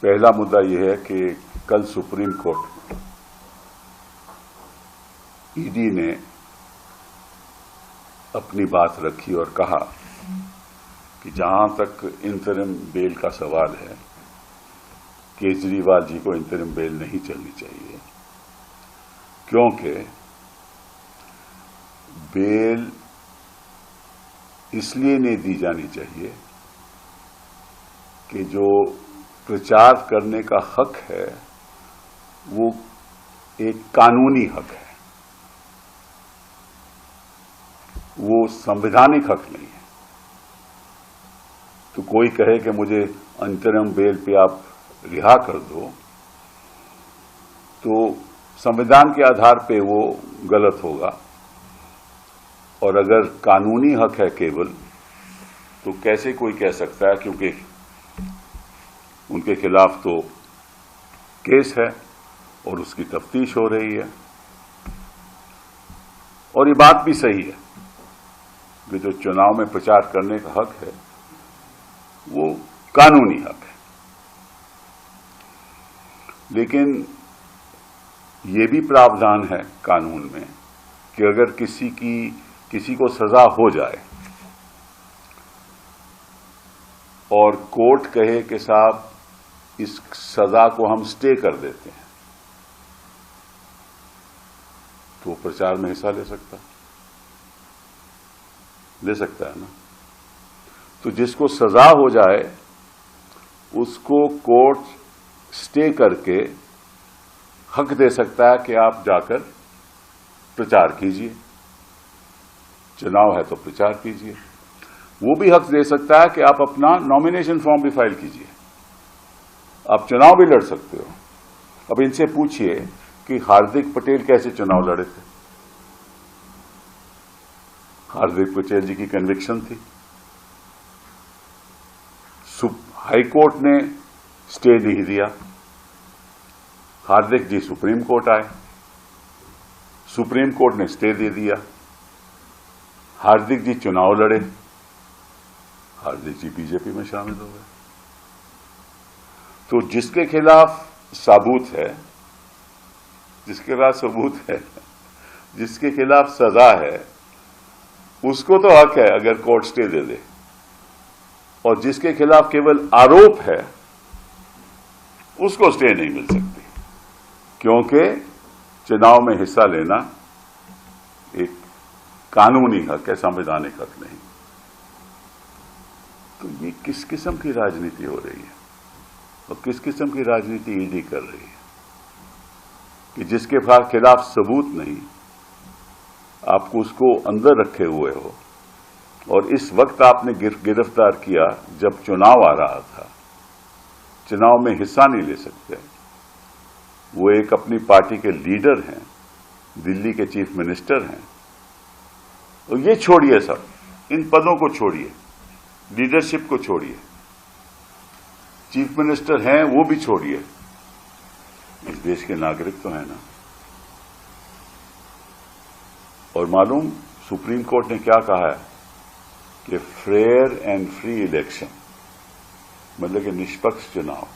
पहला मुद्दा यह है कि कल सुप्रीम कोर्ट ईडी ने अपनी बात रखी और कहा कि जहां तक इंतरिम बेल का सवाल है, केजरीवाल जी को इंतरिम बेल नहीं चलनी चाहिए, क्योंकि बेल इसलिए नहीं दी जानी चाहिए कि जो प्रचार करने का हक है वो एक कानूनी हक है, वो संवैधानिक हक नहीं है। तो कोई कहे कि मुझे अंतरिम बेल पे आप रिहा कर दो, तो संविधान के आधार पे वो गलत होगा। और अगर कानूनी हक है केवल, तो कैसे कोई कह सकता है, क्योंकि उनके खिलाफ तो केस है और उसकी तफ्तीश हो रही है। और ये बात भी सही है कि जो चुनाव में प्रचार करने का हक है वो कानूनी हक है, लेकिन ये भी प्रावधान है कानून में कि अगर किसी को सजा हो जाए और कोर्ट कहे कि साहब इस सजा को हम स्टे कर देते हैं, तो वो प्रचार में हिस्सा ले सकता है ना। तो जिसको सजा हो जाए उसको कोर्ट स्टे करके हक दे सकता है कि आप जाकर प्रचार कीजिए, चुनाव है तो प्रचार कीजिए। वो भी हक दे सकता है कि आप अपना नॉमिनेशन फॉर्म भी फाइल कीजिए, आप चुनाव भी लड़ सकते हो। अब इनसे पूछिए कि हार्दिक पटेल कैसे चुनाव लड़े थे। हार्दिक पटेल जी की कन्विक्शन थी, हाई कोर्ट ने स्टे नहीं दिया, हार्दिक जी सुप्रीम कोर्ट आए, सुप्रीम कोर्ट ने स्टे दे दिया, हार्दिक जी चुनाव लड़े, हार्दिक जी बीजेपी में शामिल हो गए। तो जिसके खिलाफ सबूत है, जिसके खिलाफ सजा है, उसको तो हक है अगर कोर्ट स्टे दे दे, और जिसके खिलाफ केवल आरोप है उसको स्टे नहीं मिल सकती, क्योंकि चुनाव में हिस्सा लेना एक कानूनी हक है, संवैधानिक हक नहीं। तो ये किस किस्म की राजनीति हो रही है और किस किस्म की राजनीति ईडी कर रही है कि जिसके खिलाफ सबूत नहीं, आपको उसको अंदर रखे हुए हो। और इस वक्त आपने गिरफ्तार किया जब चुनाव आ रहा था, चुनाव में हिस्सा नहीं ले सकते। वो एक अपनी पार्टी के लीडर हैं, दिल्ली के चीफ मिनिस्टर हैं। तो ये छोड़िए, सब इन पदों को छोड़िए, लीडरशिप को छोड़िए, चीफ मिनिस्टर हैं वो भी छोड़िए, इस देश के नागरिक तो हैं ना। और मालूम सुप्रीम कोर्ट ने क्या कहा है कि फेयर एंड फ्री इलेक्शन, मतलब कि निष्पक्ष चुनाव,